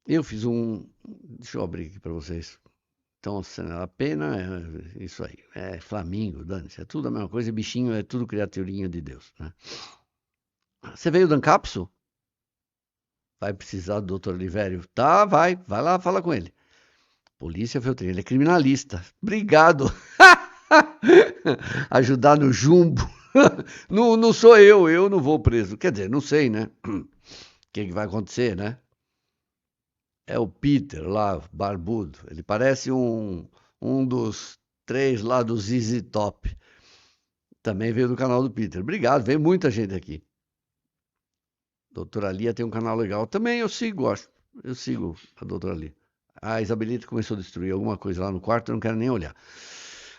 Eu fiz um. Deixa eu abrir aqui para vocês. Então, a pena é isso aí. É Flamingo, dane-se. É tudo a mesma coisa. E bichinho é tudo criaturinha de Deus, né? Você veio do Ancapso? Vai precisar do doutor Olivério? Tá, vai. Vai lá, fala com ele. Polícia Feltrinho, ele é criminalista. Obrigado. Ajudar no jumbo. Não, não sou eu não vou preso. Quer dizer, não sei, né? O que vai acontecer, né? É o Peter lá, barbudo. Ele parece um dos três lá do ZZ Top. Também veio do canal do Peter. Obrigado, veio muita gente aqui. Doutora Lia tem um canal legal. Também eu sigo, acho. Eu sigo a doutora Lia. A Isabelita começou a destruir alguma coisa lá no quarto, eu não quero nem olhar.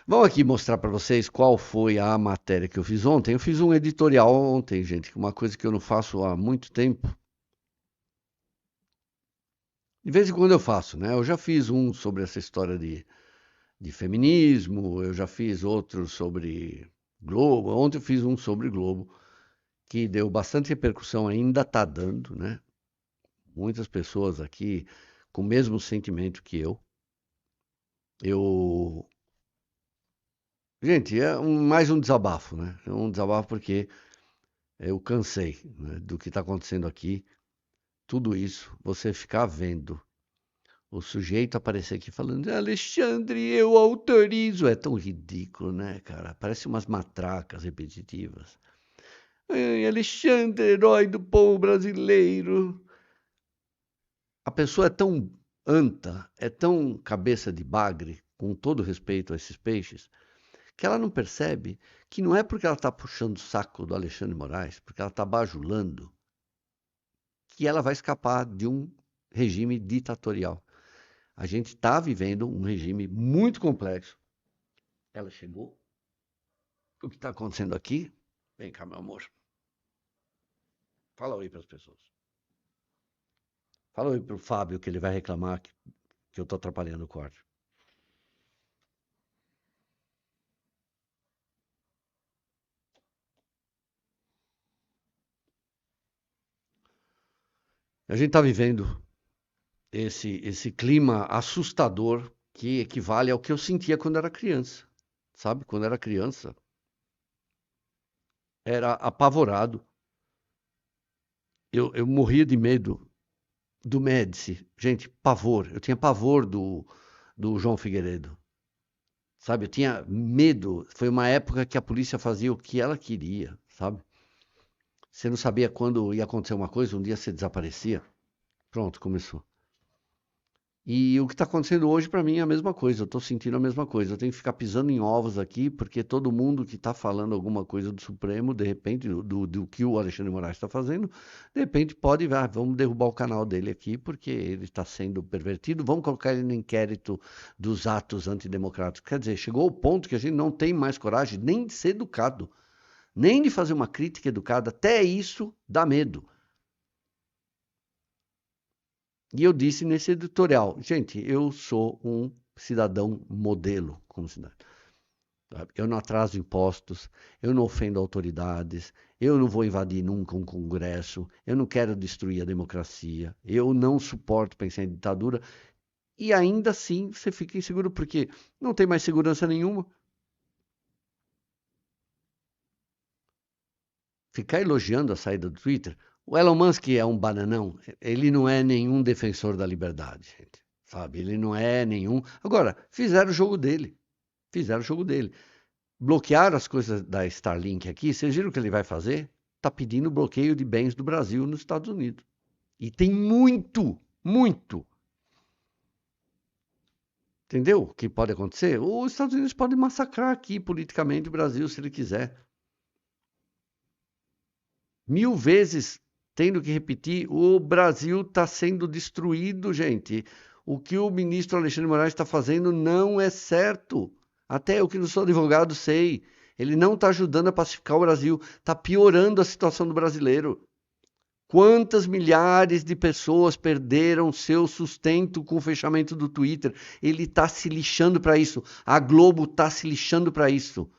Vamos aqui mostrar para vocês qual foi a matéria que eu fiz ontem. Eu fiz um editorial ontem, gente, uma coisa que eu não faço há muito tempo. De vez em quando eu faço, né? Eu já fiz um sobre essa história de feminismo, eu já fiz outro sobre Globo. Ontem eu fiz um sobre Globo, que deu bastante repercussão, ainda está dando, né? Muitas pessoas aqui com o mesmo sentimento que eu. Eu. Gente, mais um desabafo, né? É um desabafo porque eu cansei, né, do que está acontecendo aqui. Tudo isso, você ficar vendo o sujeito aparecer aqui falando, Alexandre, eu autorizo. É tão ridículo, né, cara? Parece umas matracas repetitivas. Ai, Alexandre, herói do povo brasileiro. A pessoa é tão anta, é tão cabeça de bagre, com todo respeito a esses peixes, que ela não percebe que não é porque ela está puxando o saco do Alexandre de Moraes, porque ela está bajulando, que ela vai escapar de um regime ditatorial. A gente está vivendo um regime muito complexo. Ela chegou. O que está acontecendo aqui? Vem cá, meu amor. Fala oi para as pessoas. Fala oi para o Fábio, que ele vai reclamar que eu estou atrapalhando o corte. A gente está vivendo esse clima assustador que equivale ao que eu sentia quando era criança. Sabe? Quando era criança, era apavorado. Eu morria de medo do Médici. Gente, pavor. Eu tinha pavor do João Figueiredo. Sabe? Eu tinha medo. Foi uma época que a polícia fazia o que ela queria, sabe? Você não sabia quando ia acontecer uma coisa, um dia você desaparecia. Pronto, começou. E o que está acontecendo hoje, para mim, é a mesma coisa. Eu estou sentindo a mesma coisa. Eu tenho que ficar pisando em ovos aqui, porque todo mundo que está falando alguma coisa do Supremo, de repente, do que o Alexandre de Moraes está fazendo, de repente pode, vamos derrubar o canal dele aqui, porque ele está sendo pervertido. Vamos colocar ele no inquérito dos atos antidemocráticos. Quer dizer, chegou ao ponto que a gente não tem mais coragem nem de ser educado, nem de fazer uma crítica educada. Até isso dá medo. E eu disse nesse editorial, gente, eu sou um cidadão modelo como cidadão. Eu não atraso impostos, eu não ofendo autoridades, eu não vou invadir nunca um congresso, eu não quero destruir a democracia, eu não suporto pensar em ditadura. E ainda assim você fica inseguro porque não tem mais segurança nenhuma. Ficar elogiando a saída do Twitter. O Elon Musk é um bananão, ele não é nenhum defensor da liberdade, gente, sabe? Ele não é nenhum. Agora, fizeram o jogo dele. Fizeram o jogo dele. Bloquearam as coisas da Starlink aqui. Vocês viram o que ele vai fazer? Está pedindo bloqueio de bens do Brasil nos Estados Unidos. E tem muito, muito. Entendeu o que pode acontecer? Os Estados Unidos podem massacrar aqui politicamente o Brasil se ele quiser. 1000 vezes tendo que repetir, o Brasil está sendo destruído, gente. O que o ministro Alexandre de Moraes está fazendo não é certo. Até eu que não sou advogado sei. Ele não está ajudando a pacificar o Brasil, está piorando a situação do brasileiro. Quantas milhares de pessoas perderam seu sustento com o fechamento do Twitter? Ele está se lixando para isso. A Globo está se lixando para isso.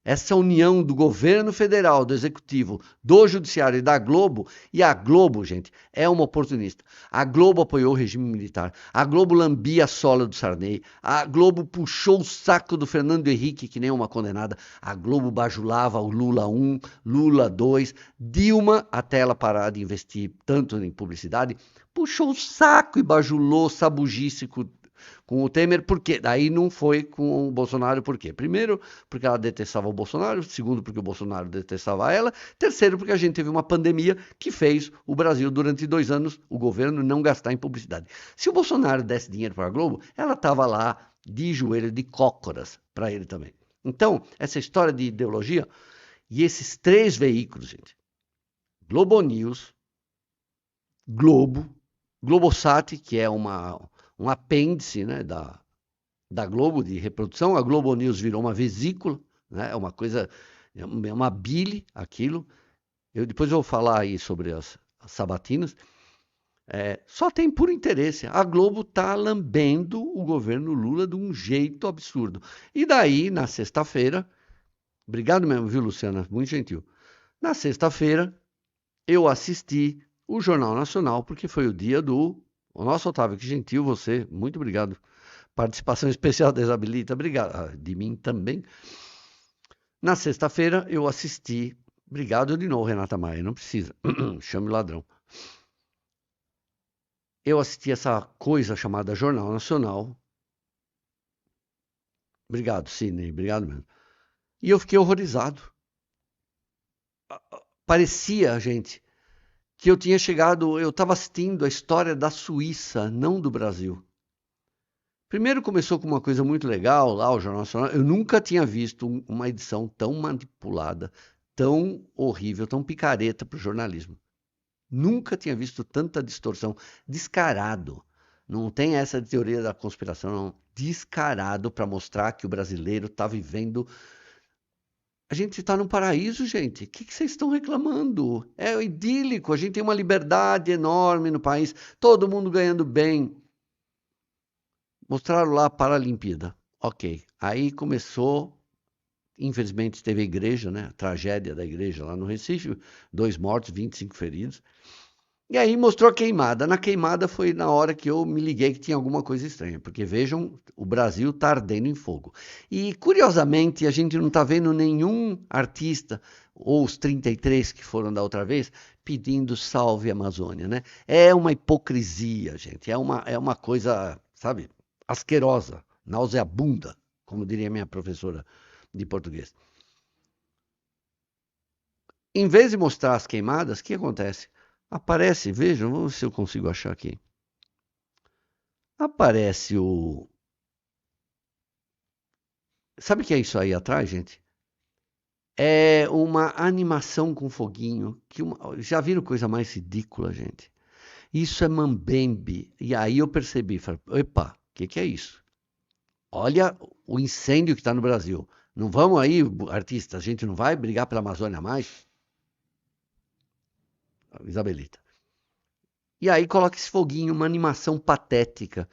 Essa união do governo federal, do executivo, do judiciário e da Globo, e a Globo, gente, é uma oportunista. A Globo apoiou o regime militar, a Globo lambia a sola do Sarney, a Globo puxou o saco do Fernando Henrique, que nem uma condenada, a Globo bajulava o Lula 1, Lula 2, Dilma, até ela parar de investir tanto em publicidade, puxou o saco e bajulou sabugice com o Temer, por quê? Daí não foi com o Bolsonaro, por quê? Primeiro, porque ela detestava o Bolsonaro, segundo, porque o Bolsonaro detestava ela, terceiro, porque a gente teve uma pandemia que fez o Brasil, durante 2 anos, o governo não gastar em publicidade. Se o Bolsonaro desse dinheiro para a Globo, ela estava lá de joelho, de cócoras para ele também. Então, essa história de ideologia, e esses 3 veículos, gente, Globo News, Globo, Globosat, que é um apêndice, né, da Globo de reprodução, a Globo News virou uma vesícula, né? É uma coisa, é uma bile aquilo. Depois eu vou falar aí sobre as sabatinas. Só tem por interesse. A Globo está lambendo o governo Lula de um jeito absurdo. E daí, na sexta-feira, obrigado mesmo, viu, Luciana? Muito gentil. Na sexta-feira, eu assisti o Jornal Nacional, porque foi o dia do. O nosso Otávio, que gentil você, muito obrigado. Participação especial da Isabelita, obrigado. De mim também. Na sexta-feira eu assisti. Obrigado de novo, Renata Maia, não precisa. Chame o ladrão. Eu assisti essa coisa chamada Jornal Nacional. Obrigado, Sidney, obrigado mesmo. E eu fiquei horrorizado. Parecia, gente, que eu tinha chegado. Eu estava assistindo a história da Suíça, não do Brasil. Primeiro começou com uma coisa muito legal, lá o Jornal Nacional. Eu nunca tinha visto uma edição tão manipulada, tão horrível, tão picareta para o jornalismo. Nunca tinha visto tanta distorção. Descarado. Não tem essa teoria da conspiração, não. Descarado para mostrar que o brasileiro está vivendo. A gente está num paraíso, gente. O que vocês estão reclamando? É idílico. A gente tem uma liberdade enorme no país. Todo mundo ganhando bem. Mostraram lá a Paralimpíada. Ok. Aí começou. Infelizmente teve a igreja, né? A tragédia da igreja lá no Recife. 2 mortos, 25 feridos. E aí mostrou a queimada. Na queimada foi na hora que eu me liguei que tinha alguma coisa estranha, porque vejam, o Brasil está ardendo em fogo. E curiosamente, a gente não está vendo nenhum artista, ou os 33 que foram da outra vez, pedindo salve Amazônia, né? É uma hipocrisia, gente. É uma coisa, sabe, asquerosa, nauseabunda, como diria minha professora de português. Em vez de mostrar as queimadas, o que acontece? Aparece, vejam, vamos ver se eu consigo achar aqui. Aparece o. Sabe o que é isso aí atrás, gente? É uma animação com foguinho. Já viram coisa mais ridícula, gente? Isso é mambembe. E aí eu percebi, falei, opa, o que é isso? Olha o incêndio que está no Brasil. Não vamos aí, artistas, a gente não vai brigar pela Amazônia mais? Isabelita. E aí coloca esse foguinho, uma animação patética.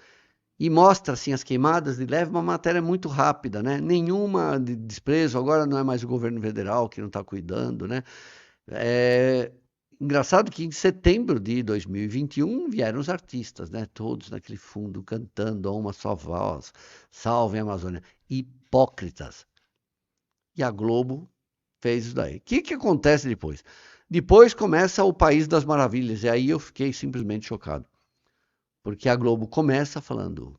E mostra assim as queimadas e leva uma matéria muito rápida, né? Nenhuma de desprezo, agora não é mais o governo federal que não está cuidando, né? É engraçado que em setembro de 2021 vieram os artistas, né? Todos naquele fundo cantando a uma só voz, salvem a Amazônia. Hipócritas. E a Globo fez isso daí. O que acontece depois? Depois começa o País das Maravilhas, e aí eu fiquei simplesmente chocado. Porque a Globo começa falando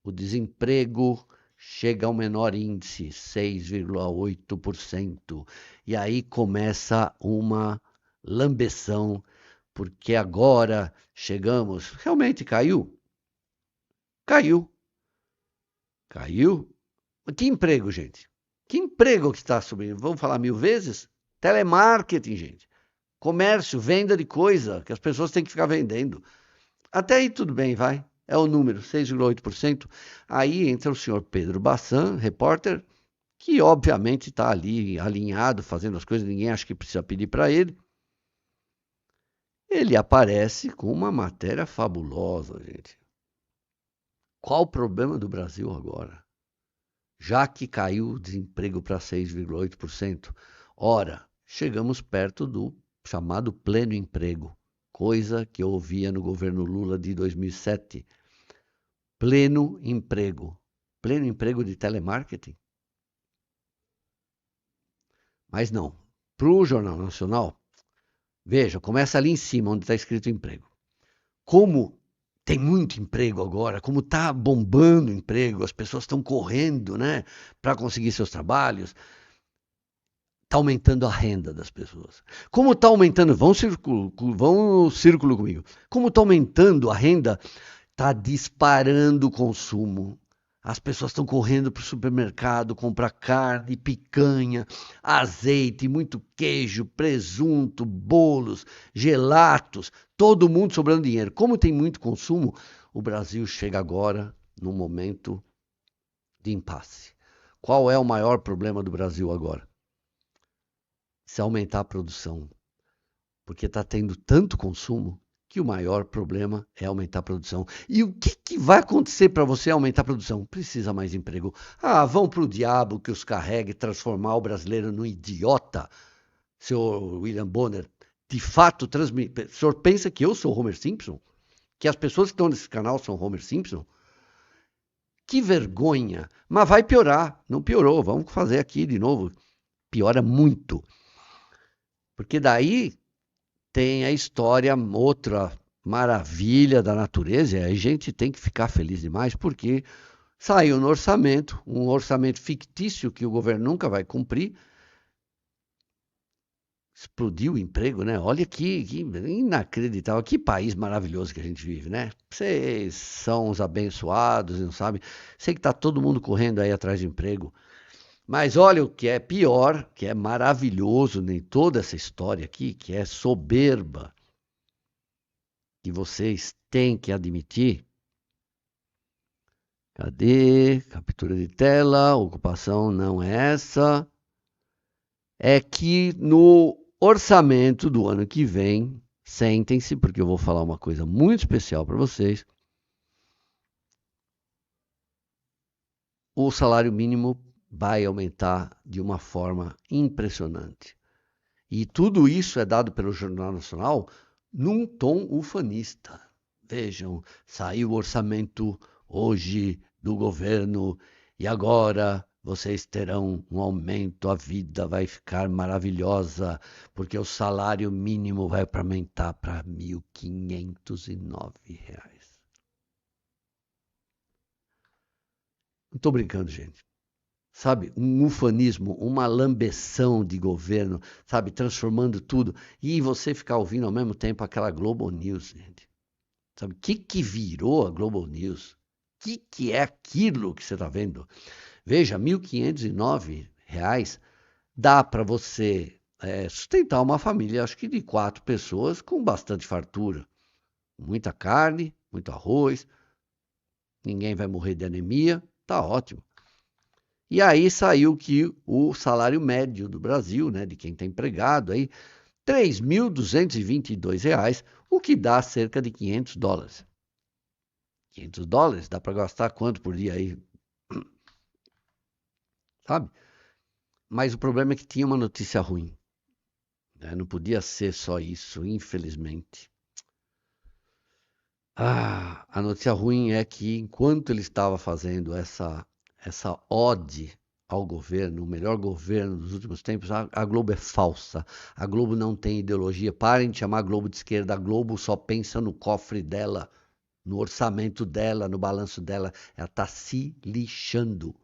o desemprego chega ao menor índice, 6,8%. E aí começa uma lambeção, porque agora chegamos. Realmente caiu? Caiu. Caiu? Que emprego, gente? Que emprego que está subindo? Vamos falar 1000 vezes? Telemarketing, gente. Comércio, venda de coisa que as pessoas têm que ficar vendendo. Até aí tudo bem, vai. É o número, 6,8%. Aí entra o senhor Pedro Bassan, repórter, que obviamente está ali alinhado, fazendo as coisas, ninguém acha que precisa pedir para ele. Ele aparece com uma matéria fabulosa, gente. Qual o problema do Brasil agora? já que caiu o desemprego para 6,8%. Ora, chegamos perto do chamado pleno emprego, coisa que eu ouvia no governo Lula de 2007. Pleno emprego de telemarketing. Mas não, para o Jornal Nacional, veja, começa ali em cima, onde está escrito emprego. Como tem muito emprego agora, como está bombando o emprego, as pessoas estão correndo, né, para conseguir seus trabalhos, está aumentando a renda das pessoas. Como está aumentando, vão no círculo comigo, como está aumentando a renda, está disparando o consumo. As pessoas estão correndo para o supermercado comprar carne, picanha, azeite, muito queijo, presunto, bolos, gelatos, todo mundo sobrando dinheiro. Como tem muito consumo, o Brasil chega agora num momento de impasse. Qual é o maior problema do Brasil agora? Se aumentar a produção, porque está tendo tanto consumo que o maior problema é aumentar a produção. E o que vai acontecer para você aumentar a produção? Precisa mais emprego. Ah, vão para o diabo que os carregue, transformar o brasileiro num idiota, senhor William Bonner. De fato, o senhor pensa que eu sou Homer Simpson? Que as pessoas que estão nesse canal são Homer Simpson? Que vergonha! Mas vai piorar. Não piorou, vamos fazer aqui de novo. Piora muito. Porque daí tem a história, outra maravilha da natureza, e a gente tem que ficar feliz demais, porque saiu no orçamento, um orçamento fictício que o governo nunca vai cumprir, explodiu o emprego, né? Olha que inacreditável, que país maravilhoso que a gente vive, né? Vocês são os abençoados, não sabem? Sei que tá todo mundo correndo aí atrás de emprego, mas olha o que é pior, que é maravilhoso em toda essa história aqui, que é soberba, que vocês têm que admitir. Cadê? Captura de tela, ocupação não é essa. É que no orçamento do ano que vem, sentem-se, porque eu vou falar uma coisa muito especial para vocês. O salário mínimo vai aumentar de uma forma impressionante. E tudo isso é dado pelo Jornal Nacional num tom ufanista. Vejam, saiu o orçamento hoje do governo e agora vocês terão um aumento, a vida vai ficar maravilhosa, porque o salário mínimo vai aumentar para R$ 1.509. Não estou brincando, gente. Sabe, um ufanismo, uma lambeção de governo, sabe, transformando tudo. E você ficar ouvindo ao mesmo tempo aquela Globo News, gente. Sabe, o que virou a Globo News? O que é aquilo que você está vendo? Veja, R$ 1.509 dá para você sustentar uma família, acho que de 4 pessoas, com bastante fartura. Muita carne, muito arroz, ninguém vai morrer de anemia, tá ótimo. E aí saiu que o salário médio do Brasil, né, de quem está empregado, aí, R$ 3.222, o que dá cerca de $500. $500 dá para gastar quanto por dia aí? Sabe? Mas o problema é que tinha uma notícia ruim, né? Não podia ser só isso, infelizmente. A notícia ruim é que enquanto ele estava fazendo essa ode ao governo, o melhor governo dos últimos tempos, a Globo é falsa. A Globo não tem ideologia. Parem de chamar a Globo de esquerda. A Globo só pensa no cofre dela, no orçamento dela, no balanço dela. Ela está se lixando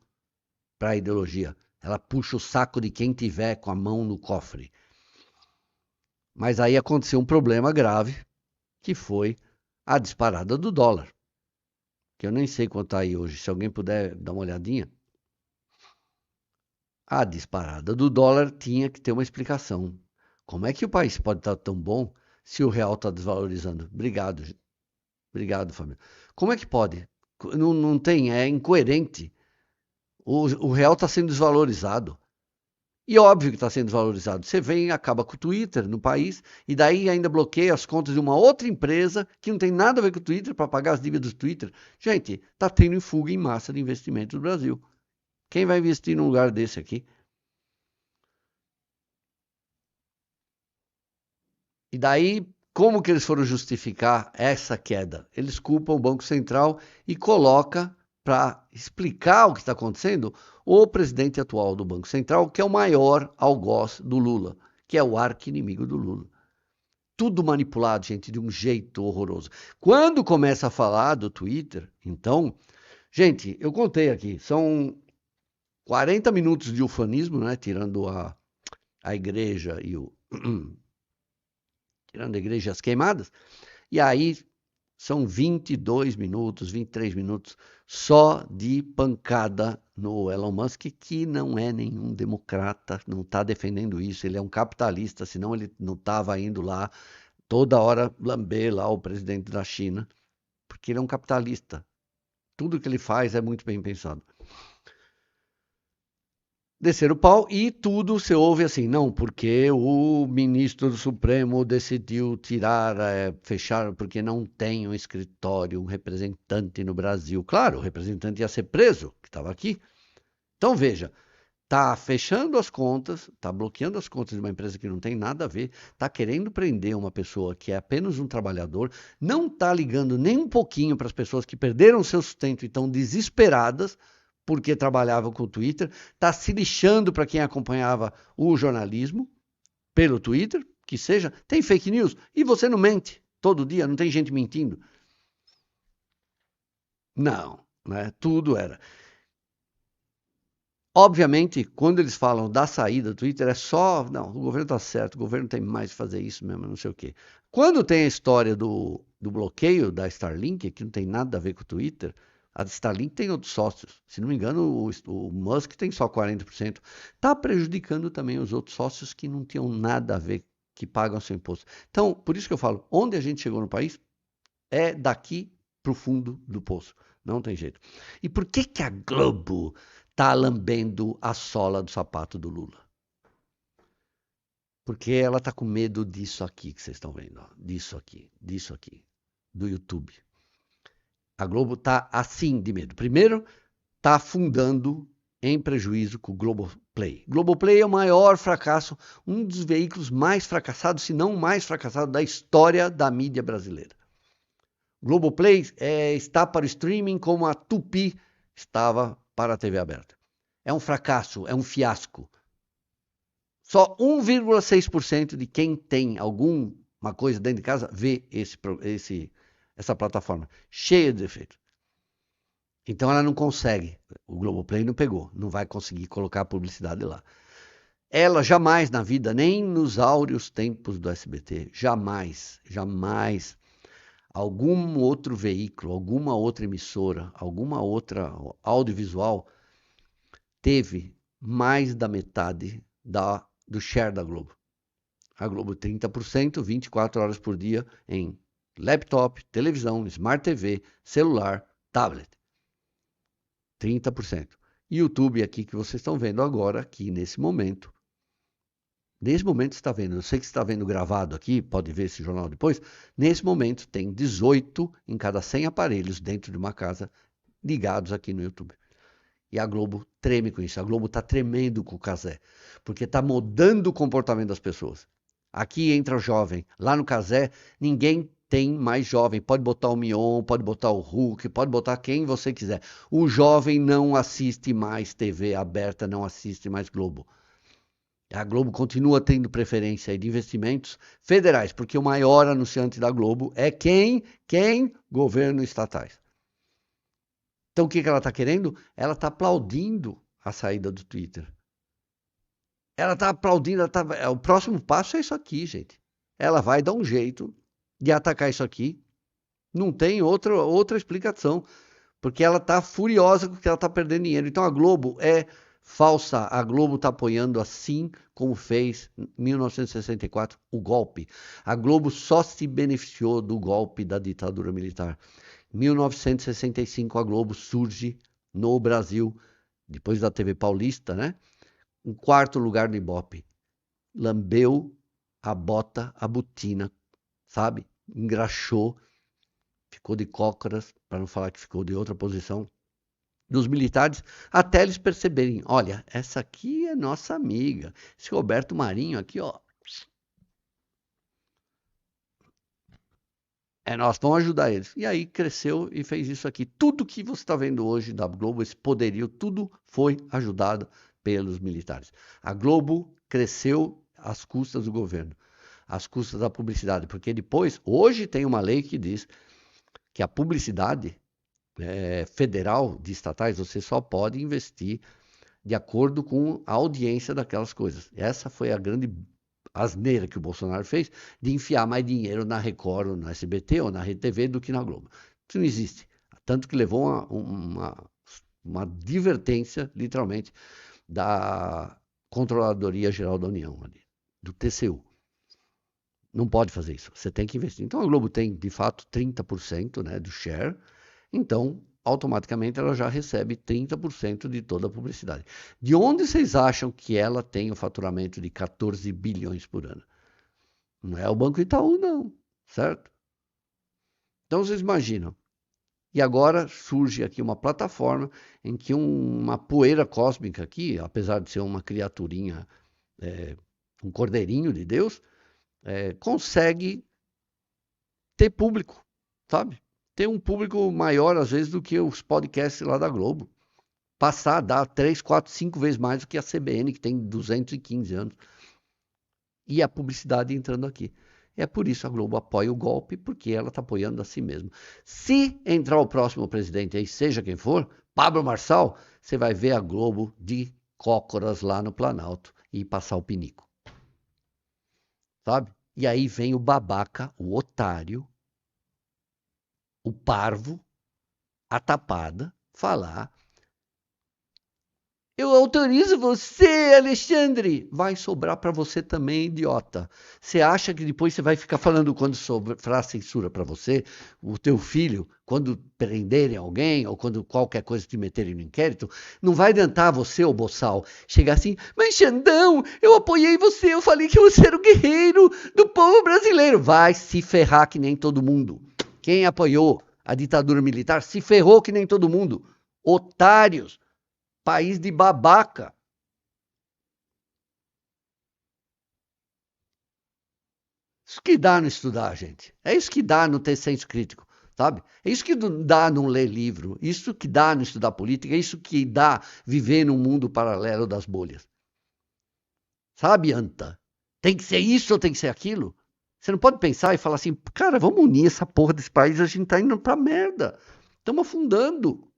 para a ideologia. Ela puxa o saco de quem tiver com a mão no cofre. Mas aí aconteceu um problema grave, que foi a disparada do dólar. Que eu nem sei quanto está aí hoje. Se alguém puder dar uma olhadinha. A disparada do dólar tinha que ter uma explicação. Como é que o país pode estar tão bom se o real está desvalorizando? Obrigado, obrigado, família. Como é que pode? Não tem, é incoerente. O real está sendo desvalorizado. E óbvio que está sendo desvalorizado. Você vem e acaba com o Twitter no país e daí ainda bloqueia as contas de uma outra empresa que não tem nada a ver com o Twitter para pagar as dívidas do Twitter. Gente, está tendo fuga em massa de investimento no Brasil. Quem vai investir num lugar desse aqui? E daí, como que eles foram justificar essa queda? Eles culpam o Banco Central e coloca para explicar o que está acontecendo o presidente atual do Banco Central, que é o maior algoz do Lula, que é o arqui-inimigo do Lula. Tudo manipulado, gente, de um jeito horroroso. Quando começa a falar do Twitter, então, gente, eu contei aqui, são 40 minutos de ufanismo, né, tirando a igreja e o tirando a igreja e as queimadas, e aí são 22 minutos, 23 minutos só de pancada no Elon Musk, que não é nenhum democrata, não está defendendo isso, ele é um capitalista, senão ele não estava indo lá toda hora lamber lá o presidente da China, porque ele é um capitalista. Tudo que ele faz é muito bem pensado. Descer o pau e tudo se ouve assim, não, porque o ministro do Supremo decidiu tirar, fechar, porque não tem um escritório, um representante no Brasil. Claro, o representante ia ser preso, que estava aqui. Então veja, tá fechando as contas, tá bloqueando as contas de uma empresa que não tem nada a ver, tá querendo prender uma pessoa que é apenas um trabalhador, não tá ligando nem um pouquinho para as pessoas que perderam seu sustento e estão desesperadas porque trabalhavam com o Twitter, tá se lixando para quem acompanhava o jornalismo pelo Twitter, que seja, tem fake news e você não mente todo dia, não tem gente mentindo. Não, né? Tudo era. Obviamente, quando eles falam da saída do Twitter, é só, não, o governo está certo, o governo tem mais que fazer isso mesmo, não sei o quê. Quando tem a história do bloqueio da Starlink, que não tem nada a ver com o Twitter, a Starlink tem outros sócios. Se não me engano, o Musk tem só 40%. Está prejudicando também os outros sócios que não tinham nada a ver, que pagam seu imposto. Então, por isso que eu falo, onde a gente chegou no país é daqui para o fundo do poço. Não tem jeito. E por que que a Globo tá lambendo a sola do sapato do Lula? Porque ela tá com medo disso aqui que vocês estão vendo, ó. Disso aqui, do YouTube. A Globo tá assim de medo. Primeiro, tá afundando em prejuízo com o Globoplay. Globoplay é o maior fracasso, um dos veículos mais fracassados, se não o mais fracassado da história da mídia brasileira. Globoplay está para o streaming como a Tupi estava para a TV aberta. É um fracasso, é um fiasco. Só 1,6% de quem tem alguma coisa dentro de casa vê essa plataforma, cheia de defeitos. Então ela não consegue, o Globoplay não pegou, não vai conseguir colocar a publicidade lá. Ela jamais na vida, nem nos áureos tempos do SBT, jamais algum outro veículo, alguma outra emissora, alguma outra audiovisual teve mais da metade do share da Globo. A Globo 30%, 24 horas por dia em laptop, televisão, smart TV, celular, tablet. 30%. YouTube aqui que vocês estão vendo agora, aqui nesse momento. Nesse momento você está vendo, eu sei que você está vendo gravado aqui, pode ver esse jornal depois. Nesse momento tem 18 em cada 100 aparelhos dentro de uma casa ligados aqui no YouTube. E a Globo treme com isso. A Globo está tremendo com o Cazé, porque está mudando o comportamento das pessoas. Aqui entra o jovem, lá no Cazé ninguém tem mais jovem. Pode botar o Mion, pode botar o Hulk, pode botar quem você quiser. O jovem não assiste mais TV aberta, não assiste mais Globo. A Globo continua tendo preferência de investimentos federais, porque o maior anunciante da Globo é quem? Quem? Governo estatais. Então o que ela está querendo? Ela está aplaudindo a saída do Twitter. Ela está aplaudindo, o próximo passo é isso aqui, gente. Ela vai dar um jeito de atacar isso aqui. Não tem outra explicação, porque ela está furiosa porque ela está perdendo dinheiro. Então a Globo é falsa. A Globo está apoiando assim como fez em 1964 o golpe. A Globo só se beneficiou do golpe da ditadura militar. Em 1965 a Globo surge no Brasil, depois da TV Paulista, né? Em quarto lugar no Ibope. Lambeu a bota, a botina, sabe? Engraxou, ficou de cócoras, para não falar que ficou de outra posição. dos militares, até eles perceberem, olha, essa aqui é nossa amiga, esse Roberto Marinho aqui, ó, nós vamos ajudar eles. E aí cresceu e fez isso aqui. Tudo que você está vendo hoje da Globo, esse poderio, tudo foi ajudado pelos militares. A Globo cresceu às custas do governo, às custas da publicidade, porque depois, hoje tem uma lei que diz que a publicidade federal de estatais, você só pode investir de acordo com a audiência daquelas coisas. Essa foi a grande asneira que o Bolsonaro fez de enfiar mais dinheiro na Record, ou na SBT ou na Rede TV do que na Globo. Isso não existe. Tanto que levou uma advertência, literalmente, da Controladoria Geral da União, ali, do TCU. Não pode fazer isso. Você tem que investir. Então a Globo tem, de fato, 30%, né, do share. Então, automaticamente, ela já recebe 30% de toda a publicidade. De onde vocês acham que ela tem o faturamento de 14 bilhões por ano? Não é o Banco Itaú, não. Certo? Então, vocês imaginam. E agora surge aqui uma plataforma em que uma poeira cósmica aqui, apesar de ser uma criaturinha, um cordeirinho de Deus, consegue ter público, sabe? Ter um público maior, às vezes, do que os podcasts lá da Globo. Passar a dar 3, 4, 5 vezes mais do que a CBN, que tem 215 anos. E a publicidade entrando aqui. É por isso a Globo apoia o golpe, porque ela está apoiando a si mesma. Se entrar o próximo presidente aí, seja quem for, Pablo Marçal, você vai ver a Globo de cócoras lá no Planalto e passar o pinico. Sabe? E aí vem o babaca, o otário, o parvo, a tapada, falar: eu autorizo você, Alexandre. Vai sobrar para você também, idiota. Você acha que depois você vai ficar falando quando sobrar censura para você, o teu filho, quando prenderem alguém ou quando qualquer coisa te meterem no inquérito, não vai adiantar você, ô boçal, chegar assim: mas Xandão, eu apoiei você, eu falei que você era o guerreiro do povo brasileiro. Vai se ferrar que nem todo mundo. Quem apoiou a ditadura militar se ferrou que nem todo mundo. Otários. País de babaca. Isso que dá não estudar, gente. É isso que dá não ter senso crítico, sabe? É isso que dá não ler livro. Isso que dá não estudar política. É isso que dá viver num mundo paralelo das bolhas. Sabe, Anta? Tem que ser isso ou tem que ser aquilo? Você não pode pensar e falar assim, cara, vamos unir essa porra desse país, a gente tá indo pra merda. Estamos afundando.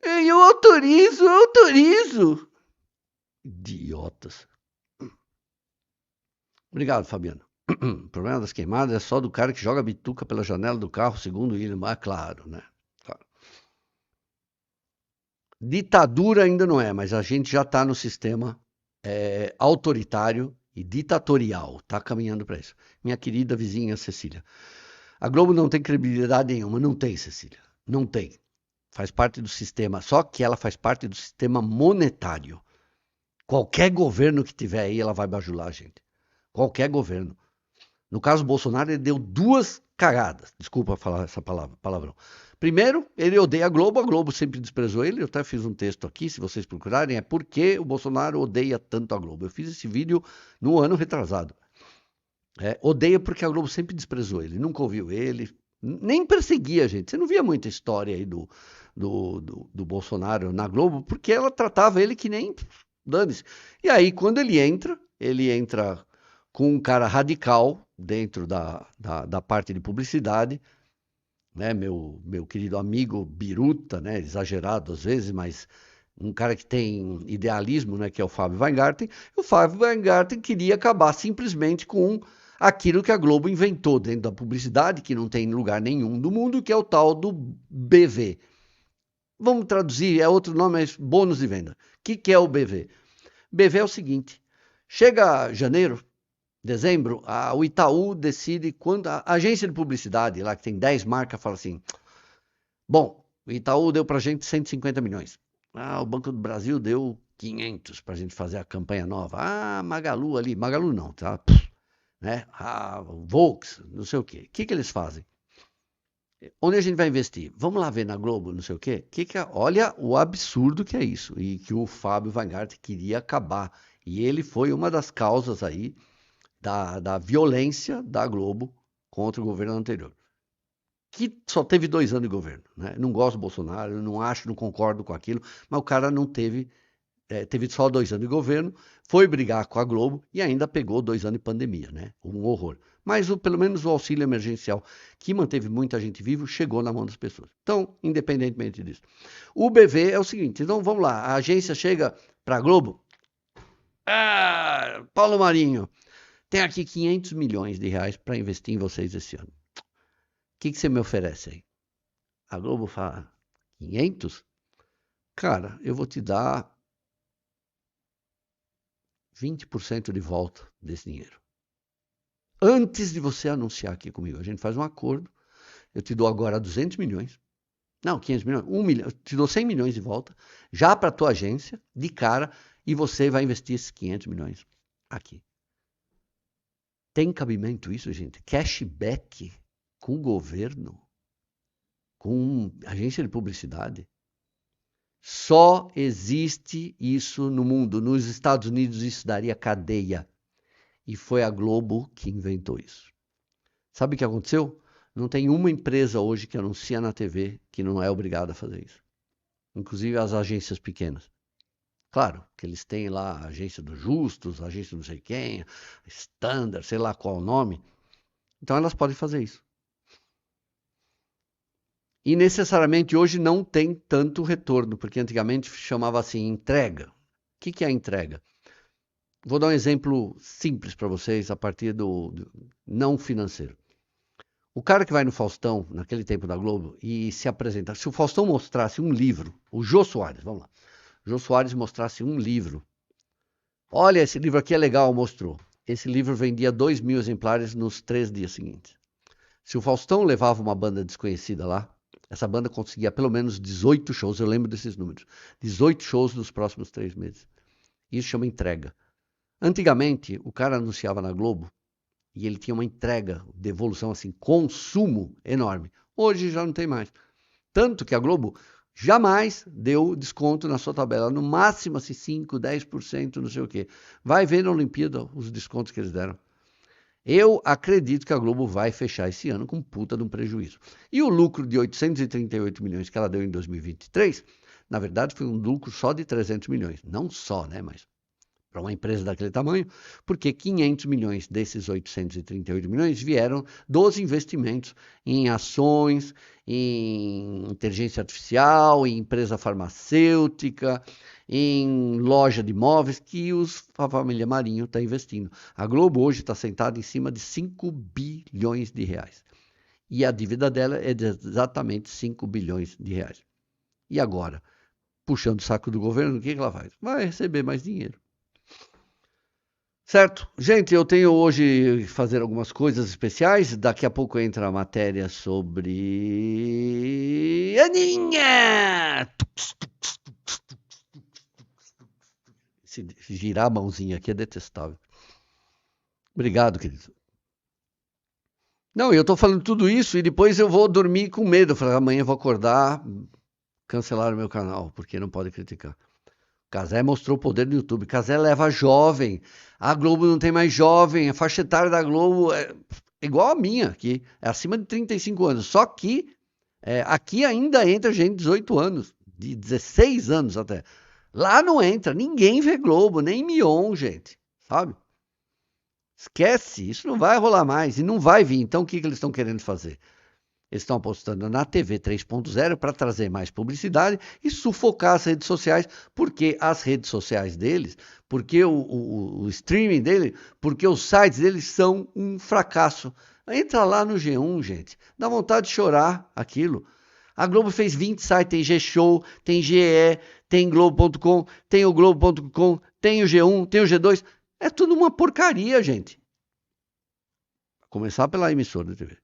Eu autorizo, eu autorizo. Idiotas. Obrigado, Fabiano. O problema das queimadas é só do cara que joga bituca pela janela do carro, segundo ele. Ah, claro, né? Claro. Ditadura ainda não é, mas a gente já está no sistema autoritário e ditatorial. Está caminhando para isso. Minha querida vizinha Cecília. A Globo não tem credibilidade nenhuma. Não tem, Cecília. Não tem. Faz parte do sistema. Só que ela faz parte do sistema monetário. Qualquer governo que tiver aí, ela vai bajular a gente. Qualquer governo. No caso do Bolsonaro, ele deu duas cagadas. Desculpa falar essa palavra, palavrão. Primeiro, ele odeia a Globo sempre desprezou ele. Eu até fiz um texto aqui, se vocês procurarem, é por que o Bolsonaro odeia tanto a Globo. Eu fiz esse vídeo no ano retrasado. Odeia porque a Globo sempre desprezou ele, nunca ouviu ele, nem perseguia a gente. Você não via muita história aí do Bolsonaro na Globo, porque ela tratava ele que nem dane-se. E aí, quando ele entra com um cara radical dentro da parte de publicidade, né? Meu querido amigo Biruta, né? Exagerado às vezes, mas um cara que tem idealismo, né? Que é o Fábio Weingarten. O Fábio Weingarten queria acabar simplesmente com aquilo que a Globo inventou dentro da publicidade, que não tem lugar nenhum do mundo, que é o tal do BV. Vamos traduzir, é outro nome, mas bônus de venda. O que é o BV? BV é o seguinte: chega janeiro, dezembro, o Itaú decide quando a agência de publicidade, lá que tem 10 marcas, fala assim: bom, o Itaú deu pra gente 150 milhões. O Banco do Brasil deu 500 pra gente fazer a campanha nova. Magalu ali, Magalu não, tá? Né? Volks, não sei o quê. O que eles fazem? Onde a gente vai investir? Vamos lá ver na Globo, não sei o quê. Olha o absurdo que é isso. E que o Fábio Weingarten queria acabar. E ele foi uma das causas aí da violência da Globo contra o governo anterior. Que só teve 2 anos de governo, né? Não gosto do Bolsonaro, não acho, não concordo com aquilo, mas o cara não teve, teve só 2 anos de governo, foi brigar com a Globo e ainda pegou 2 anos de pandemia, né? Um horror. Mas pelo menos o auxílio emergencial, que manteve muita gente viva, chegou na mão das pessoas. Então, independentemente disso. O BV é o seguinte, então vamos lá, a agência chega para a Globo, Paulo Marinho, tem aqui 500 milhões de reais para investir em vocês esse ano. O que você me oferece aí? A Globo fala, 500? Cara, eu vou te dar 20% de volta desse dinheiro. Antes de você anunciar aqui comigo, a gente faz um acordo, eu te dou agora 200 milhões, não, 500 milhões, 1 milhão, eu te dou 100 milhões de volta, já para a tua agência, de cara, e você vai investir esses 500 milhões aqui. Tem cabimento isso, gente? Cashback com o governo, com agência de publicidade? Só existe isso no mundo. Nos Estados Unidos isso daria cadeia. E foi a Globo que inventou isso. Sabe o que aconteceu? Não tem uma empresa hoje que anuncia na TV que não é obrigada a fazer isso. Inclusive as agências pequenas. Claro, que eles têm lá a agência dos justos, a agência não sei quem, Standard, sei lá qual o nome. Então elas podem fazer isso. E necessariamente hoje não tem tanto retorno, porque antigamente chamava assim entrega. O que é a entrega? Vou dar um exemplo simples para vocês a partir do não financeiro. O cara que vai no Faustão, naquele tempo da Globo, e se apresenta. Se o Faustão mostrasse um livro, o Jô Soares, vamos lá. O Jô Soares mostrasse um livro. Olha, esse livro aqui é legal, mostrou. Esse livro vendia 2.000 exemplares nos 3 dias seguintes. Se o Faustão levava uma banda desconhecida lá, essa banda conseguia pelo menos 18 shows, eu lembro desses números. 18 shows nos próximos 3 meses. Isso chama entrega. Antigamente, o cara anunciava na Globo e ele tinha uma entrega, devolução assim, consumo enorme. Hoje já não tem mais. Tanto que a Globo jamais deu desconto na sua tabela, no máximo assim 5, 10%, não sei o quê. Vai ver na Olimpíada os descontos que eles deram. Eu acredito que a Globo vai fechar esse ano com puta de um prejuízo. E o lucro de 838 milhões que ela deu em 2023, na verdade foi um lucro só de 300 milhões. Não só, né, mas para uma empresa daquele tamanho, porque 500 milhões desses 838 milhões vieram dos investimentos em ações, em inteligência artificial, em empresa farmacêutica, em loja de imóveis que a família Marinho está investindo. A Globo hoje está sentada em cima de 5 bilhões de reais. E a dívida dela é de exatamente 5 bilhões de reais. E agora, puxando o saco do governo, o que ela faz? Vai receber mais dinheiro. Certo. Gente, eu tenho hoje que fazer algumas coisas especiais. Daqui a pouco entra a matéria sobre Aninha. Se girar a mãozinha aqui é detestável. Obrigado, querido. Não, eu tô falando tudo isso e depois eu vou dormir com medo. Falei, amanhã eu vou acordar, cancelar o meu canal, porque não pode criticar. Cazé mostrou o poder do YouTube. Cazé leva jovem. A Globo não tem mais jovem. A faixa etária da Globo é igual a minha aqui. É acima de 35 anos. Só que aqui ainda entra gente de 18 anos. De 16 anos até. Lá não entra. Ninguém vê Globo. Nem Mion, gente. Sabe? Esquece. Isso não vai rolar mais. E não vai vir. Então o que eles estão querendo fazer? Eles estão apostando na TV 3.0 para trazer mais publicidade e sufocar as redes sociais, porque as redes sociais deles, porque o streaming dele, porque os sites deles são um fracasso. Entra lá no G1, gente. Dá vontade de chorar aquilo. A Globo fez 20 sites, tem G-Show, tem GE, tem Globo.com, tem o Globo.com, tem o G1, tem o G2. É tudo uma porcaria, gente. Começar pela emissora da TV.